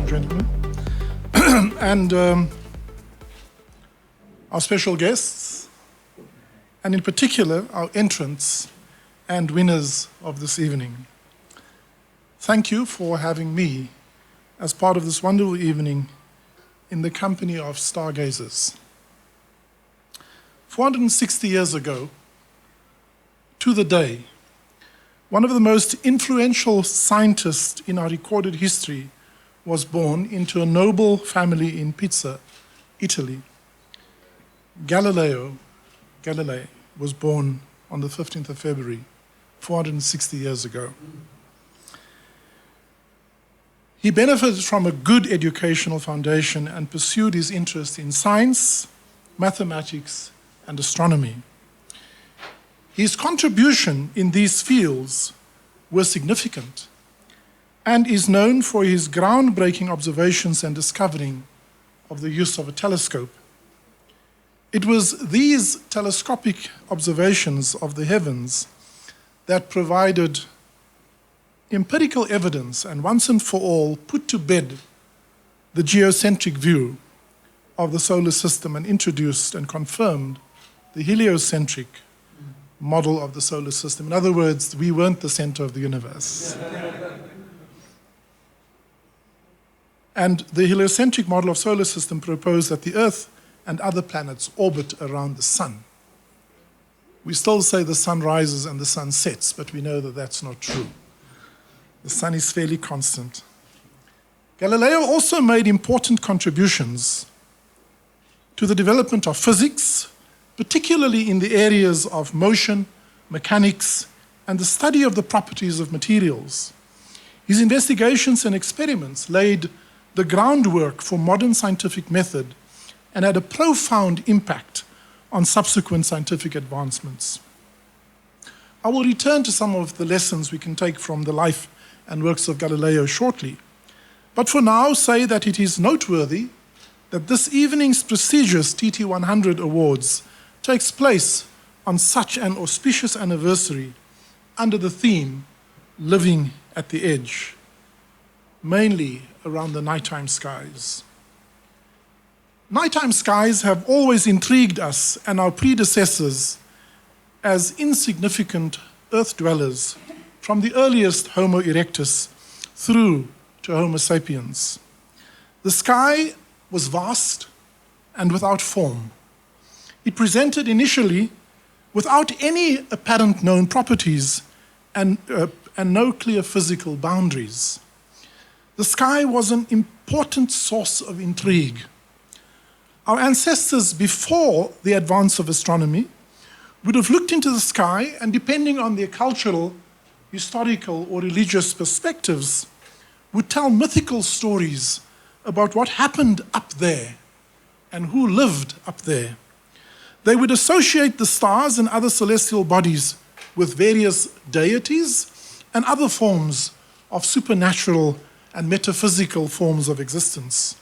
gentlemen, and our special guests, and in particular, our entrants and winners of this evening. Thank you for having me as part of this wonderful evening in the company of stargazers. 460 years ago, to the day, one of the most influential scientists in our recorded history was born into a noble family in Pisa, Italy. Galileo Galilei was born on the 15th of February, 460 years ago. He benefited from a good educational foundation and pursued his interest in science, mathematics, and astronomy. His contribution in these fields was significant and is known for his groundbreaking observations and discovering of the use of a telescope. It was these telescopic observations of the heavens that provided empirical evidence and once and for all put to bed the geocentric view of the solar system and introduced and confirmed the heliocentric model of the solar system. In other words, we weren't the center of the universe. And the heliocentric model of solar system proposed that the Earth and other planets orbit around the sun. We still say the sun rises and the sun sets, but we know that that's not true. The sun is fairly constant. Galileo also made important contributions to the development of physics, particularly in the areas of motion, mechanics, and the study of the properties of materials. His investigations and experiments laid the groundwork for modern scientific method and had a profound impact on subsequent scientific advancements. I will return to some of the lessons we can take from the life and works of Galileo shortly, but for now say that it is noteworthy that this evening's prestigious tt100 awards takes place on such an auspicious anniversary under the theme, Living at the Edge, mainly around the nighttime skies. Nighttime skies have always intrigued us and our predecessors as insignificant earth dwellers from the earliest Homo erectus through to Homo sapiens. The sky was vast and without form. It presented initially without any apparent known properties and no clear physical boundaries. The sky was an important source of intrigue. Our ancestors, before the advance of astronomy, would have looked into the sky and, depending on their cultural, historical, or religious perspectives, would tell mythical stories about what happened up there and who lived up there. They would associate the stars and other celestial bodies with various deities and other forms of supernatural and metaphysical forms of existence.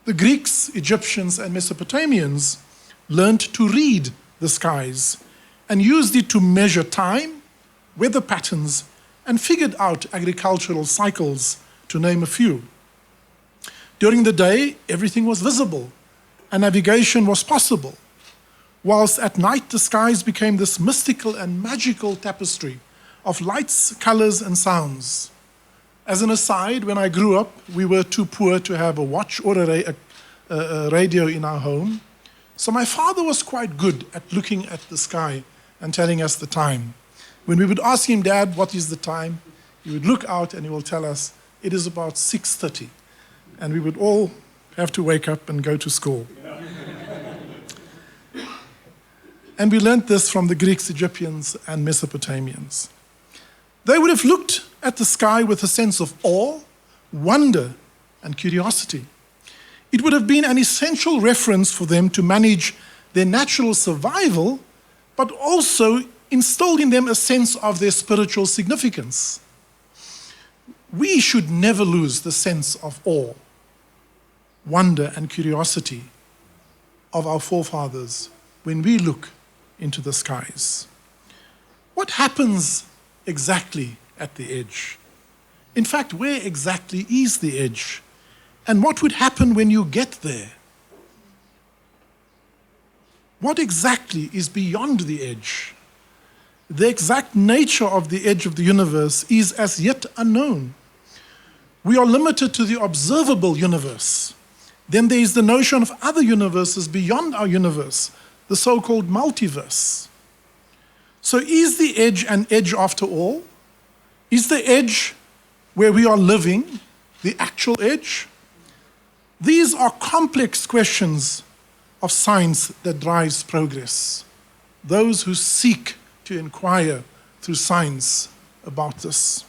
The Greeks, Egyptians, and Mesopotamians learned to read the skies and used it to measure time, weather patterns, and figured out agricultural cycles, to name a few. During the day, everything was visible and navigation was possible, whilst at night the skies became this mystical and magical tapestry of lights, colors, and sounds. As an aside, when I grew up, we were too poor to have a watch or a radio in our home. So my father was quite good at looking at the sky and telling us the time. When we would ask him, Dad, what is the time? He would look out and he will tell us, it is about 6:30. And we would all have to wake up and go to school. And we learned this from the Greeks, Egyptians, and Mesopotamians. They would have looked at the sky with a sense of awe, wonder, and curiosity. It would have been an essential reference for them to manage their natural survival, but also instilled in them a sense of their spiritual significance. We should never lose the sense of awe, wonder, and curiosity of our forefathers when we look into the skies. What happens exactly at the edge? In fact, where exactly is the edge? And what would happen when you get there? What exactly is beyond the edge? The exact nature of the edge of the universe is as yet unknown. We are limited to the observable universe. Then there is the notion of other universes beyond our universe, the so-called multiverse. So is the edge an edge after all? Is the edge where we are living the actual edge? These are complex questions of science that drives progress. Those who seek to inquire through science about this.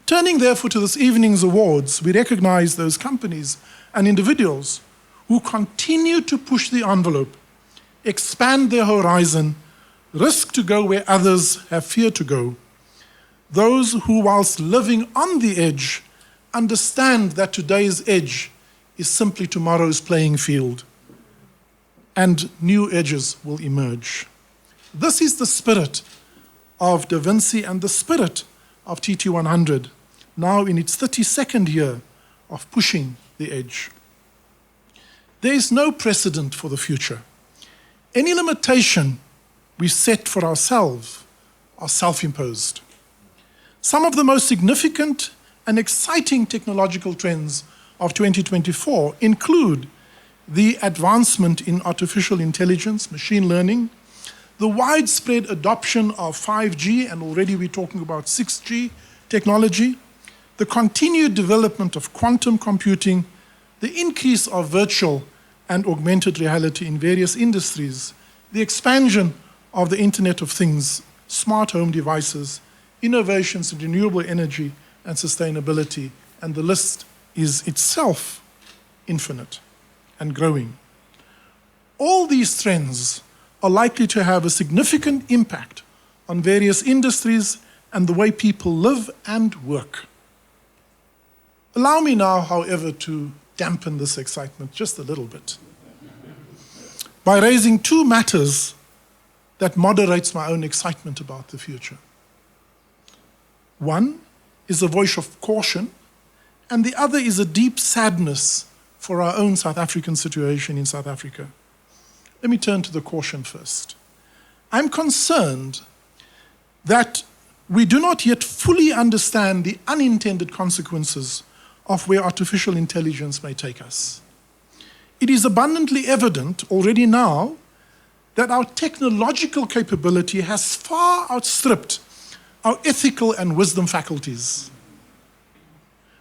Turning therefore to this evening's awards, we recognize those companies and individuals who continue to push the envelope, expand their horizon, risk to go where others have feared to go. Those who, whilst living on the edge, understand that today's edge is simply tomorrow's playing field, and new edges will emerge. This is the spirit of Da Vinci and the spirit of tt100, now in its 32nd year of pushing the edge. There is no precedent for the future. Any limitation we set for ourselves are self-imposed. Some of the most significant and exciting technological trends of 2024 include the advancement in artificial intelligence, machine learning, the widespread adoption of 5G, and already we're talking about 6G technology, the continued development of quantum computing, the increase of virtual and augmented reality in various industries, the expansion of the Internet of Things, smart home devices, innovations in renewable energy and sustainability, and the list is itself infinite and growing. All these trends are likely to have a significant impact on various industries and the way people live and work. Allow me now, however, to dampen this excitement just a little bit by raising two matters that moderates my own excitement about the future. One is a voice of caution, and the other is a deep sadness for our own South African situation in South Africa. Let me turn to the caution first. I'm concerned that we do not yet fully understand the unintended consequences of where artificial intelligence may take us. It is abundantly evident already now that our technological capability has far outstripped our ethical and wisdom faculties.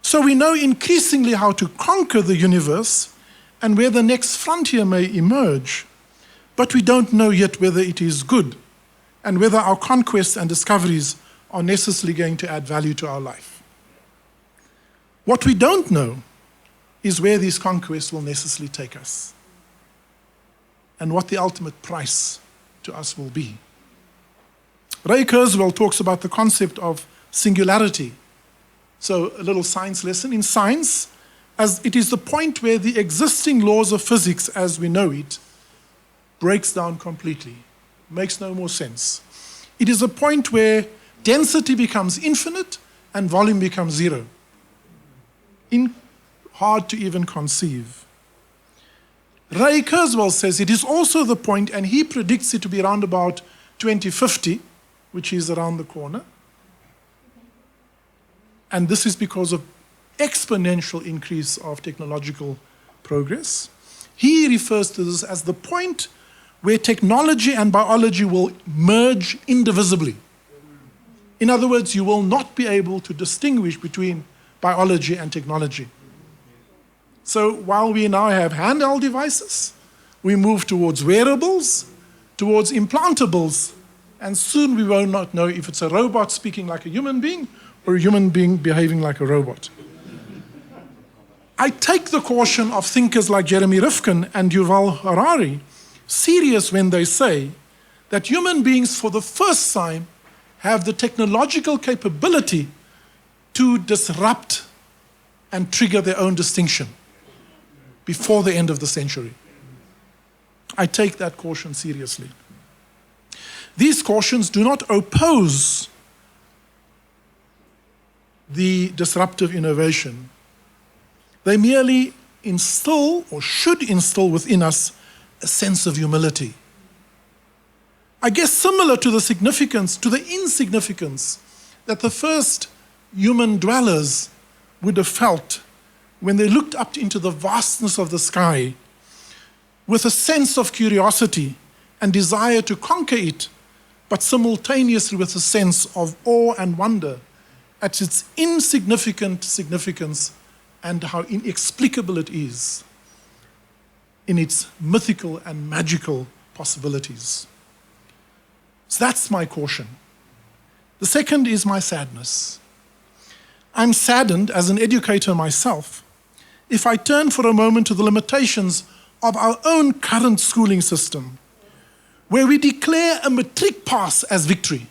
So we know increasingly how to conquer the universe and where the next frontier may emerge, but we don't know yet whether it is good and whether our conquests and discoveries are necessarily going to add value to our life. What we don't know is where these conquests will necessarily take us and what the ultimate price to us will be. Ray Kurzweil talks about the concept of singularity. So a little science lesson. In science, as it is the point where the existing laws of physics as we know it breaks down completely, makes no more sense. It is a point where density becomes infinite and volume becomes zero. Hard to even conceive. Ray Kurzweil says it is also the point, and he predicts it to be around about 2050, which is around the corner. And this is because of exponential increase of technological progress. He refers to this as the point where technology and biology will merge indivisibly. In other words, you will not be able to distinguish between biology and technology. So while we now have handheld devices, we move towards wearables, towards implantables, and soon we will not know if it's a robot speaking like a human being or a human being behaving like a robot. I take the caution of thinkers like Jeremy Rifkin and Yuval Harari serious when they say that human beings for the first time have the technological capability to disrupt and trigger their own distinction before the end of the century. I take that caution seriously. These cautions do not oppose the disruptive innovation, They merely instill, or should instill within us, a sense of humility. I guess similar to the insignificance that the first human dwellers would have felt when they looked up into the vastness of the sky with a sense of curiosity and desire to conquer it, but simultaneously with a sense of awe and wonder at its insignificant significance and how inexplicable it is in its mythical and magical possibilities. So that's my caution. The second is my sadness. I'm saddened as an educator myself if I turn for a moment to the limitations of our own current schooling system, where we declare a matric pass as victory,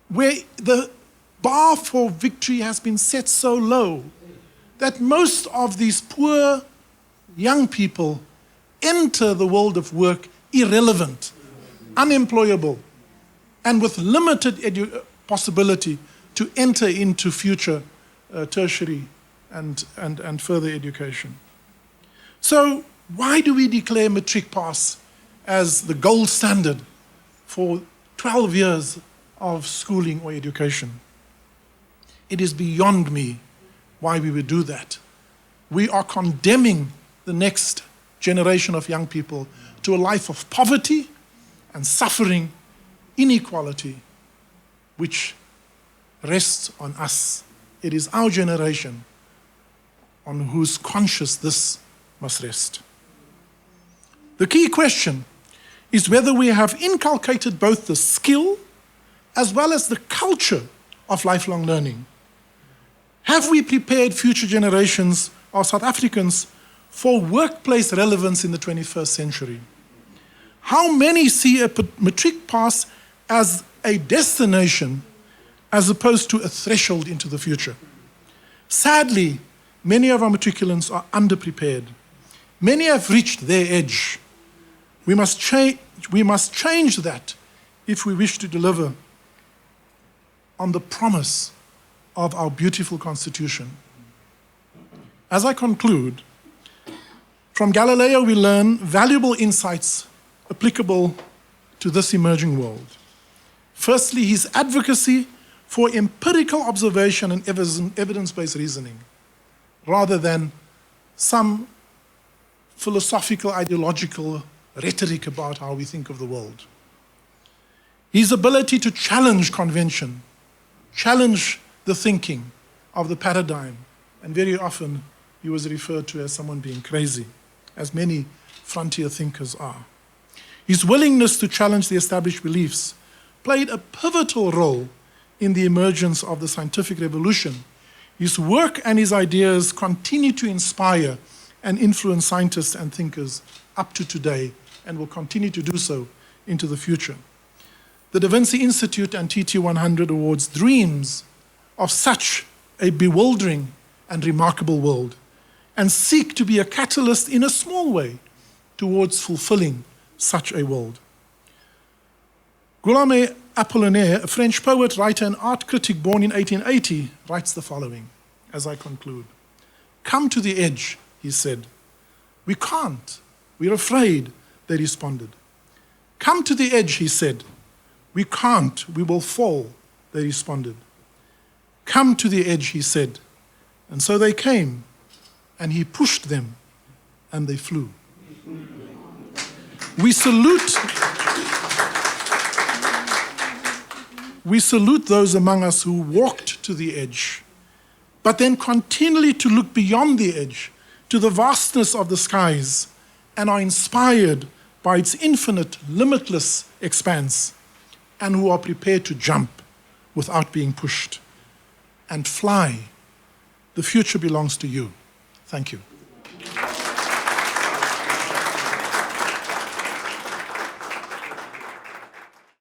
where the bar for victory has been set so low that most of these poor young people enter the world of work irrelevant, unemployable, and with limited possibility to enter into future tertiary and further education. So why do we declare matric pass as the gold standard for 12 years of schooling or education? It is beyond me why we would do that. We are condemning the next generation of young people to a life of poverty and suffering, inequality, which rests on us. It is our generation on whose conscience this must rest. The key question is whether we have inculcated both the skill as well as the culture of lifelong learning. Have we prepared future generations of South Africans for workplace relevance in the 21st century? How many see a matric pass as a destination as opposed to a threshold into the future? Sadly, many of our matriculants are underprepared. Many have reached their edge. We must change that if we wish to deliver on the promise of our beautiful Constitution. As I conclude, from Galileo we learn valuable insights applicable to this emerging world. Firstly, his advocacy for empirical observation and evidence-based reasoning, rather than some philosophical, ideological rhetoric about how we think of the world. His ability to challenge convention, challenge the thinking of the paradigm, and very often he was referred to as someone being crazy, as many frontier thinkers are. His willingness to challenge the established beliefs played a pivotal role in the emergence of the scientific revolution. His work and his ideas continue to inspire and influence scientists and thinkers up to today, and will continue to do so into the future. The Da Vinci Institute and tt100 Awards dreams of such a bewildering and remarkable world, and seek to be a catalyst in a small way towards fulfilling such a world. Guillaume Apollinaire, a French poet, writer, and art critic born in 1880, writes the following, as I conclude. "Come to the edge," he said. "We can't. We're afraid," they responded. "Come to the edge," he said. "We can't. We will fall," they responded. "Come to the edge," he said. And so they came, and he pushed them, and they flew. We salute those among us who walked to the edge, but then continually to look beyond the edge to the vastness of the skies, and are inspired by its infinite, limitless expanse, and who are prepared to jump without being pushed and fly. The future belongs to you. Thank you.